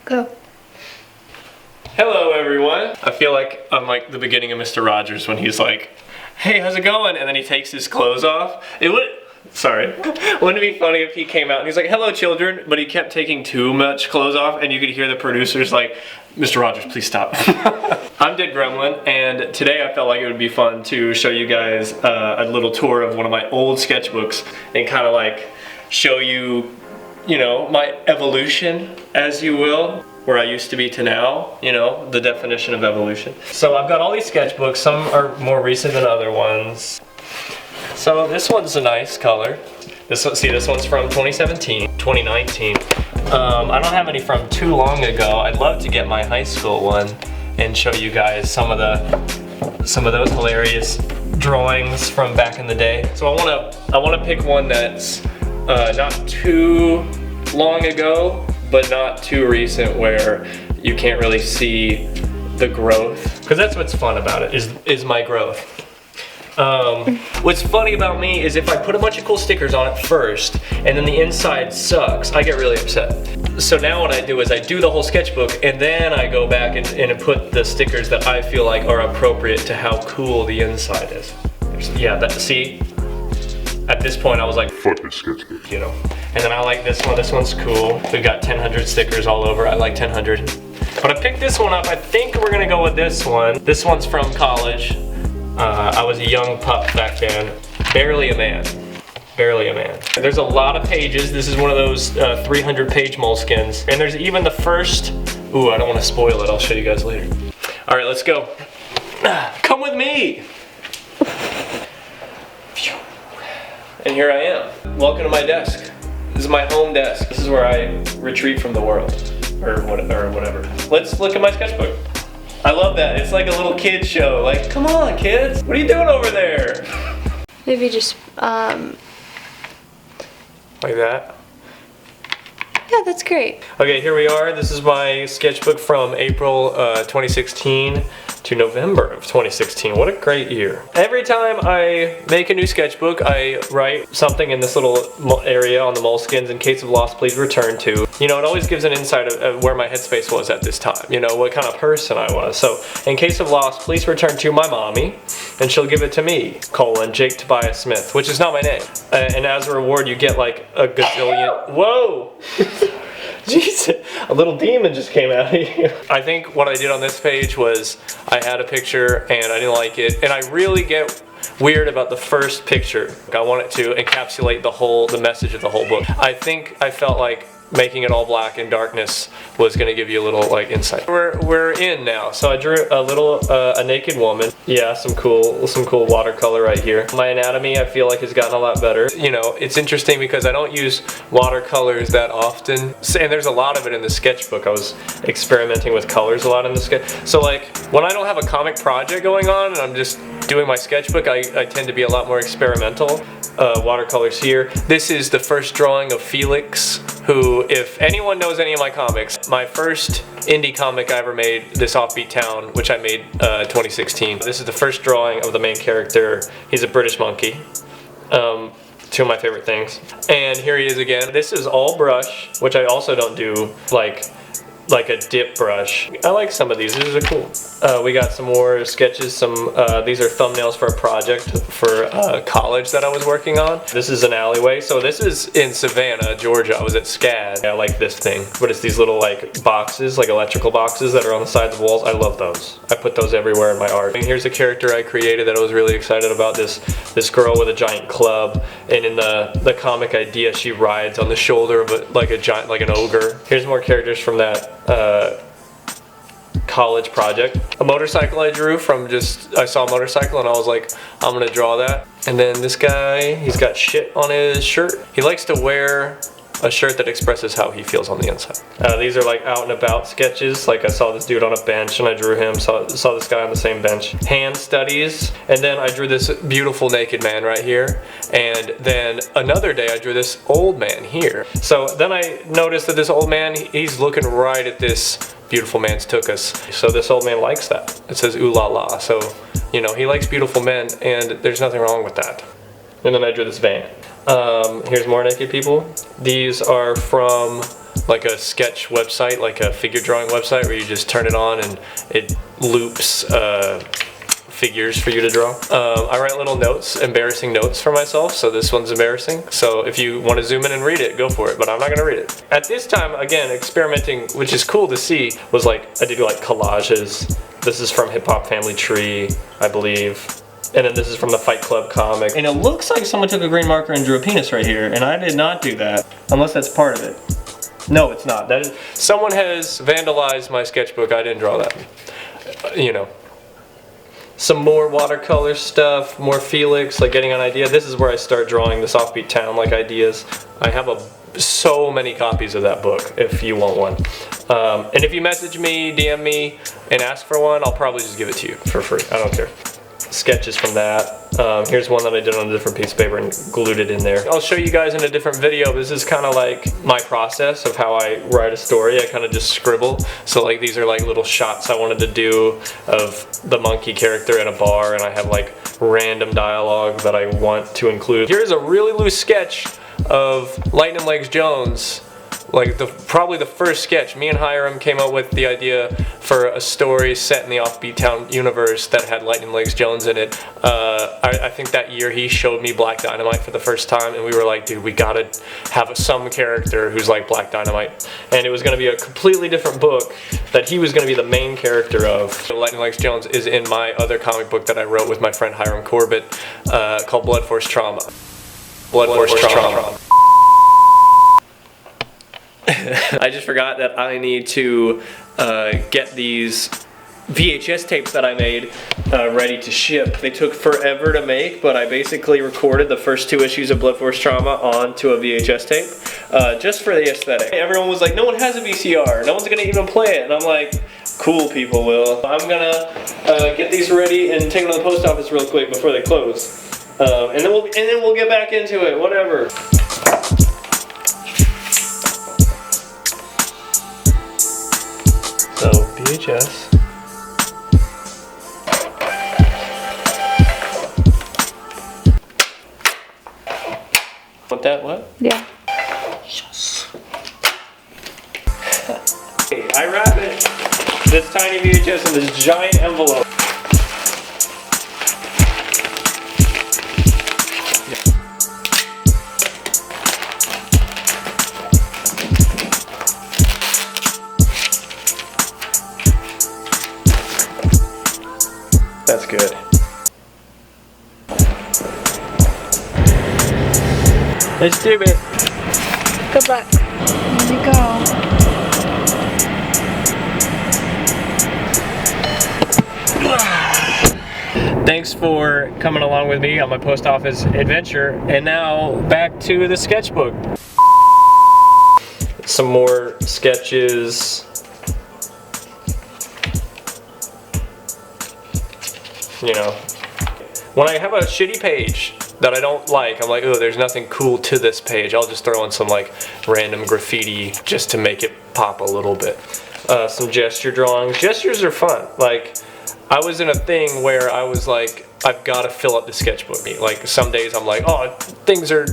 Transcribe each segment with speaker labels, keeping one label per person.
Speaker 1: Go.
Speaker 2: Hello everyone. I feel like I'm like the beginning of Mr. Rogers when he's like, hey, how's it going? And then he takes his clothes off. Wouldn't it be funny if he came out and he's like, hello children, but he kept taking too much clothes off and you could hear the producers like, Mr. Rogers, please stop. I'm Dead Gremlin, and today I felt like it would be fun to show you guys a little tour of one of my old sketchbooks and kind of like show you, my evolution, as you will, where I used to be to now, the definition of evolution. So I've got all these sketchbooks, some are more recent than other ones. So this one's a nice color. This one's from 2017, 2019. I don't have any from too long ago. I'd love to get my high school one and show you guys some of those hilarious drawings from back in the day. So I wanna pick one that's not too long ago, but not too recent, where you can't really see the growth. Because that's what's fun about it, is my growth. What's funny about me is if I put a bunch of cool stickers on it first and then the inside sucks, I get really upset. So now what I do is I do the whole sketchbook and then I go back and put the stickers that I feel like are appropriate to how cool the inside is. See? At this point I was like, fuck this sketchbook, And then I like this one. This one's cool. We've got 1000 stickers all over. I like 1000. But I picked this one up. I think we're gonna go with this one. This one's from college. I was a young pup back then. Barely a man. Barely a man. There's a lot of pages. This is one of those 300-page moleskins. And there's even the first... Ooh, I don't want to spoil it. I'll show you guys later. All right, let's go. Come with me. And here I am. Welcome to my desk. This is my home desk. This is where I retreat from the world. Or whatever. Let's look at my sketchbook. I love that. It's like a little kid show. Like, come on, kids. What are you doing over there?
Speaker 1: Maybe just,
Speaker 2: Like that?
Speaker 1: Yeah, that's great.
Speaker 2: Okay, here we are. This is my sketchbook from April 2016 to November of 2016. What a great year. Every time I make a new sketchbook, I write something in this little area on the moleskins, in case of lost, please return to. It always gives an insight of where my headspace was at this time, what kind of person I was. So, in case of lost, please return to my mommy, and she'll give it to me, Jake Tobias Smith, which is not my name. And as a reward, you get like a gazillion, whoa! Jesus, a little demon just came out of you. I think what I did on this page was I had a picture and I didn't like it, and I really get weird about the first picture. I want it to encapsulate the message of the whole book. I think I felt like making it all black and darkness was gonna give you a little insight. We're in now. So I drew a naked woman. Yeah, some cool watercolor right here. My anatomy I feel like has gotten a lot better. It's interesting because I don't use watercolors that often, and there's a lot of it in the sketchbook. I was experimenting with colors a lot in the sketch. So like when I don't have a comic project going on and I'm just doing my sketchbook, I tend to be a lot more experimental. Watercolors here. This is the first drawing of Felix, who, if anyone knows any of my comics, my first indie comic I ever made, This Offbeat Town, which I made 2016. This is the first drawing of the main character. He's a British monkey. Two of my favorite things. And here he is again. This is all brush, which I also don't do like a dip brush. I like some of these. These are cool. We got some more sketches. These are thumbnails for a project for college that I was working on. This is an alleyway. So this is in Savannah, Georgia. I was at SCAD. I like this thing, but it's these little boxes, like electrical boxes that are on the sides of walls. I love those. I put those everywhere in my art. And here's a character I created that I was really excited about. This girl with a giant club, and in the comic idea, she rides on the shoulder of like an ogre. Here's more characters from that college project. A motorcycle I drew from I saw a motorcycle and I was like, I'm gonna draw that. And then this guy, he's got shit on his shirt. He likes to wear a shirt that expresses how he feels on the inside. These are like out and about sketches. Like I saw this dude on a bench and I drew him, saw this guy on the same bench. Hand studies, and then I drew this beautiful naked man right here. And then another day I drew this old man here. So then I noticed that this old man, he's looking right at this beautiful man's tuchus. So this old man likes that. It says ooh la la. So, he likes beautiful men and there's nothing wrong with that. And then I drew this van. Here's more naked people. These are from like a sketch website, like a figure drawing website where you just turn it on and it loops figures for you to draw. I write little notes, embarrassing notes for myself, so this one's embarrassing. So if you want to zoom in and read it, go for it, but I'm not going to read it. At this time, again, experimenting, which is cool to see, was like, I did like collages. This is from Hip Hop Family Tree, I believe. And then this is from the Fight Club comic. And it looks like someone took a green marker and drew a penis right here, and I did not do that, unless that's part of it. No, it's not. That is, someone has vandalized my sketchbook. I didn't draw that. You know. Some more watercolor stuff, more Felix, like getting an idea. This is where I start drawing this offbeat town like ideas. I have so many copies of that book if you want one. And if you message me, DM me, and ask for one, I'll probably just give it to you for free. I don't care. Sketches from that. Here's one that I did on a different piece of paper and glued it in there. I'll show you guys in a different video. This is kind of like my process of how I write a story. I kind of just scribble. So like these are like little shots I wanted to do of the monkey character in a bar, and I have like random dialogue that I want to include. Here's a really loose sketch of Lightning Legs Jones. Like probably the first sketch. Me and Hiram came up with the idea for a story set in the Offbeat Town universe that had Lightning Legs Jones in it. I think that year he showed me Black Dynamite for the first time, and we were like, dude, we gotta have some character who's like Black Dynamite. And it was gonna be a completely different book that he was gonna be the main character of. So Lightning Legs Jones is in my other comic book that I wrote with my friend Hiram Corbett called Blood Force Trauma. Blood Force Trauma. I just forgot that I need to get these VHS tapes that I made ready to ship. They took forever to make, but I basically recorded the first 2 issues of Blood Force Trauma onto a VHS tape just for the aesthetic. Everyone was like, no one has a VCR, no one's gonna even play it, and I'm like, cool, people will. I'm gonna get these ready and take them to the post office real quick before they close, and then we'll get back into it, whatever. So, VHS. Want that? What?
Speaker 1: Yeah.
Speaker 2: Yes. Okay, I wrap it, this tiny VHS in this giant envelope. That's good. Let's do it.
Speaker 1: Good luck. Here we go.
Speaker 2: Thanks for coming along with me on my post office adventure. And now back to the sketchbook. Some more sketches. You know, when I have a shitty page that I don't like, I'm like, oh, there's nothing cool to this page. I'll just throw in some like random graffiti just to make it pop a little bit. Some gesture drawings. Gestures are fun. Like, I was in a thing where I was like, I've got to fill up the sketchbook. Like some days I'm like, oh, things are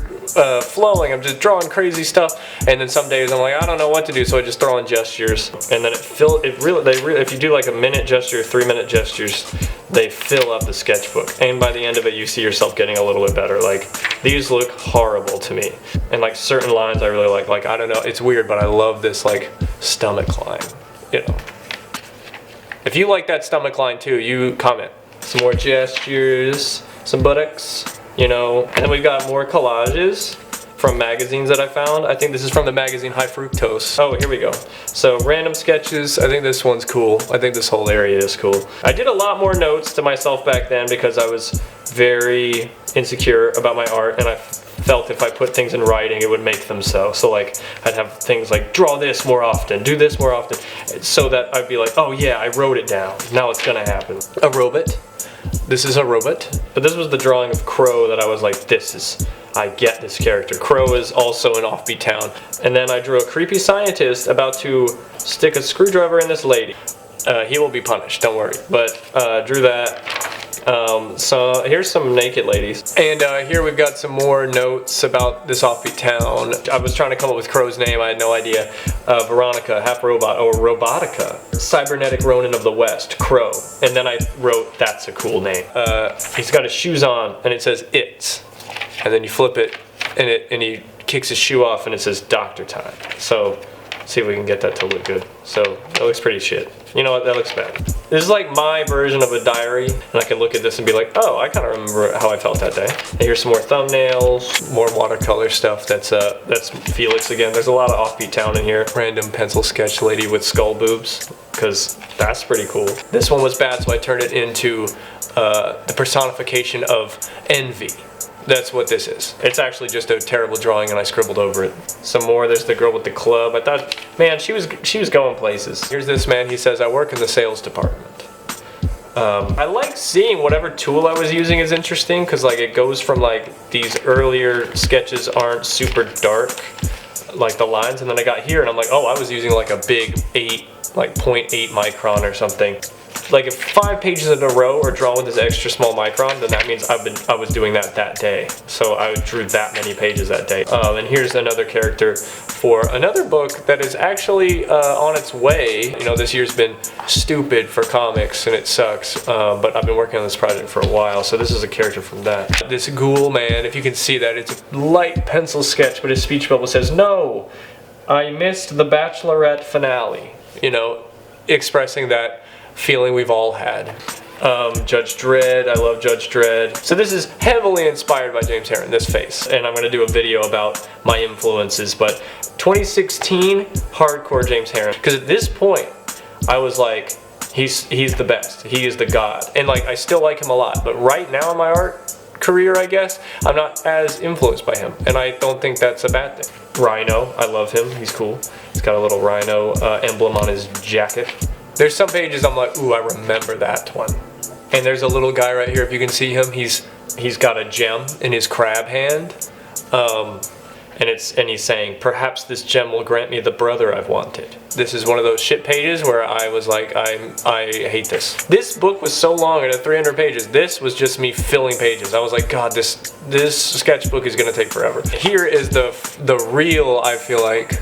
Speaker 2: flowing. I'm just drawing crazy stuff. And then some days I'm like, I don't know what to do, so I just throw in gestures. And then if you do like a minute gesture, 3-minute gestures, they fill up the sketchbook. And by the end of it, you see yourself getting a little bit better. Like, these look horrible to me. And like certain lines I really like. Like, I don't know, it's weird, but I love this like stomach line, you know. If you like that stomach line too, you comment. Some more gestures, some buttocks, you know. And then we've got more collages from magazines that I found. I think this is from the magazine High Fructose. Oh, here we go. So random sketches. I think this one's cool. I think this whole area is cool. I did a lot more notes to myself back then because I was very insecure about my art, and I felt if I put things in writing it would make them so. So like I'd have things like draw this more often, do this more often, so that I'd be like, oh yeah, I wrote it down. Now it's gonna happen. A robot. This is a robot. But this was the drawing of Crow that I was like, I get this character. Crow is also an offbeat town. And then I drew a creepy scientist about to stick a screwdriver in this lady. He will be punished, don't worry. But drew that. So here's some naked ladies. And here we've got some more notes about this offbeat town. I was trying to come up with Crow's name, I had no idea. Veronica, half robot, or Robotica. Cybernetic Ronin of the West, Crow. And then I wrote, that's a cool name. He's got his shoes on, and it says It's. And then you flip it, and he kicks his shoe off, and it says Doctor Time. So, see if we can get that to look good. So, that looks pretty shit. You know what, that looks bad. This is like my version of a diary, and I can look at this and be like, oh, I kind of remember how I felt that day. And here's some more thumbnails, more watercolor stuff. That's Felix again. There's a lot of offbeat town in here. Random pencil sketch lady with skull boobs, because that's pretty cool. This one was bad, so I turned it into the personification of envy. That's what this is. It's actually just a terrible drawing, and I scribbled over it. Some more. There's the girl with the club. I thought, man, she was going places. Here's this man. He says, I work in the sales department. I like seeing whatever tool I was using is interesting, because like it goes from like these earlier sketches aren't super dark, like the lines, and then I got here and I'm like, oh, I was using like a big 0.8 micron or something. Like if 5 pages in a row are drawn with this extra small micron, then that means I was doing that day. So I drew that many pages that day. And here's another character for another book that is actually on its way. You know, this year's been stupid for comics and it sucks, but I've been working on this project for a while, so this is a character from that. This ghoul man, if you can see that, it's a light pencil sketch, but his speech bubble says, no, I missed the Bachelorette finale. You know, expressing that feeling we've all had. Judge Dredd, I love Judge Dredd. So this is heavily inspired by James Herron, this face. And I'm gonna do a video about my influences, but 2016, hardcore James Herron. Because at this point, I was like, he's the best, he is the god. And like, I still like him a lot, but right now in my art career, I guess, I'm not as influenced by him. And I don't think that's a bad thing. Rhino, I love him, he's cool. He's got a little rhino emblem on his jacket. There's some pages I'm like, ooh, I remember that one. And there's a little guy right here, if you can see him, he's got a gem in his crab hand. And he's saying, perhaps this gem will grant me the brother I've wanted. This is one of those shit pages where I was like, I hate this. This book was so long, it had 300 pages. This was just me filling pages. I was like, God, this sketchbook is gonna take forever. Here is the real, I feel like,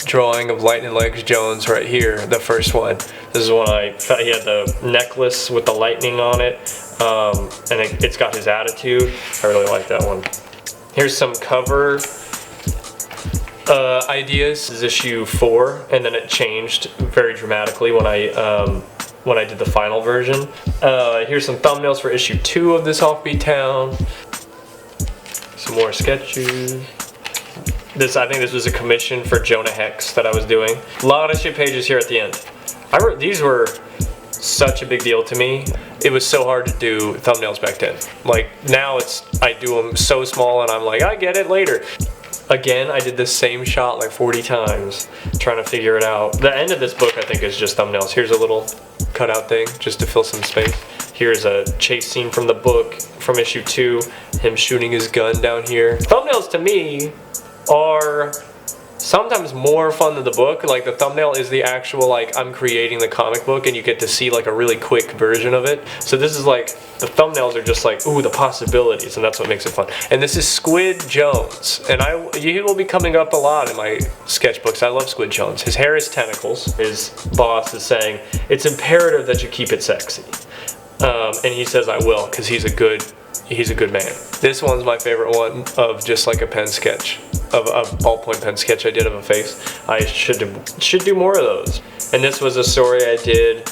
Speaker 2: drawing of Lightning Legs Jones right here, the first one. This is one I thought he had the necklace with the lightning on it, and it's got his attitude. I really like that one. Here's some cover ideas. This is issue 4, and then it changed very dramatically when I did the final version. Here's some thumbnails for issue 2 of this offbeat town. Some more sketches. I think this was a commission for Jonah Hex that I was doing. A lot of shit pages here at the end. These were such a big deal to me. It was so hard to do thumbnails back then. Like now I do them so small and I'm like, I get it later. Again, I did the same shot like 40 times trying to figure it out. The end of this book I think is just thumbnails. Here's a little cutout thing just to fill some space. Here's a chase scene from the book from issue 2, him shooting his gun down here. Thumbnails to me are sometimes more fun than the book. Like the thumbnail is the actual, like, I'm creating the comic book and you get to see like a really quick version of it. So this is like, the thumbnails are just like, ooh, the possibilities, and that's what makes it fun. And this is Squid Jones, and he will be coming up a lot in my sketchbooks. I love Squid Jones. His hair is tentacles. His boss is saying, it's imperative that you keep it sexy. And he says, I will, because he's a good man. This one's my favorite one of just like a pen sketch, of a ballpoint pen sketch I did of a face. I should do more of those. And this was a story I did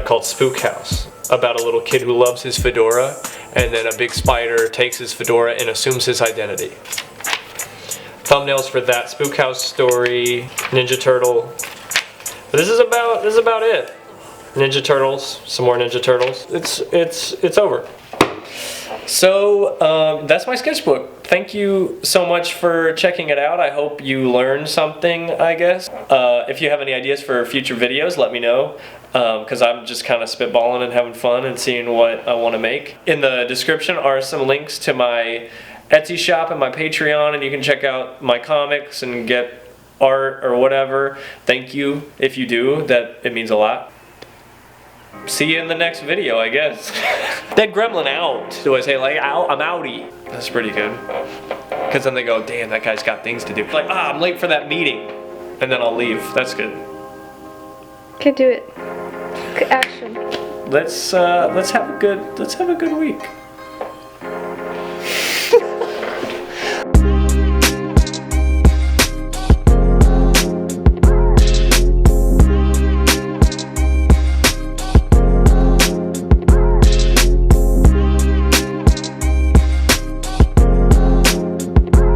Speaker 2: called Spook House, about a little kid who loves his fedora, and then a big spider takes his fedora and assumes his identity. Thumbnails for that Spook House story, Ninja Turtle. But this is about it. Ninja Turtles, some more Ninja Turtles. It's over. So that's my sketchbook. Thank you so much for checking it out. I hope you learned something, I guess. If you have any ideas for future videos, let me know, because I'm just kind of spitballing and having fun and seeing what I want to make. In the description are some links to my Etsy shop and my Patreon, and you can check out my comics and get art or whatever. Thank you if you do. It means a lot. see you in the next video, I guess. That gremlin out. Do I say like, out? I'm outie. That's pretty good. Because then they go, damn, that guy's got things to do. Like, I'm late for that meeting. And then I'll leave. That's good.
Speaker 1: Okay, do it. Action.
Speaker 2: Let's have a good week.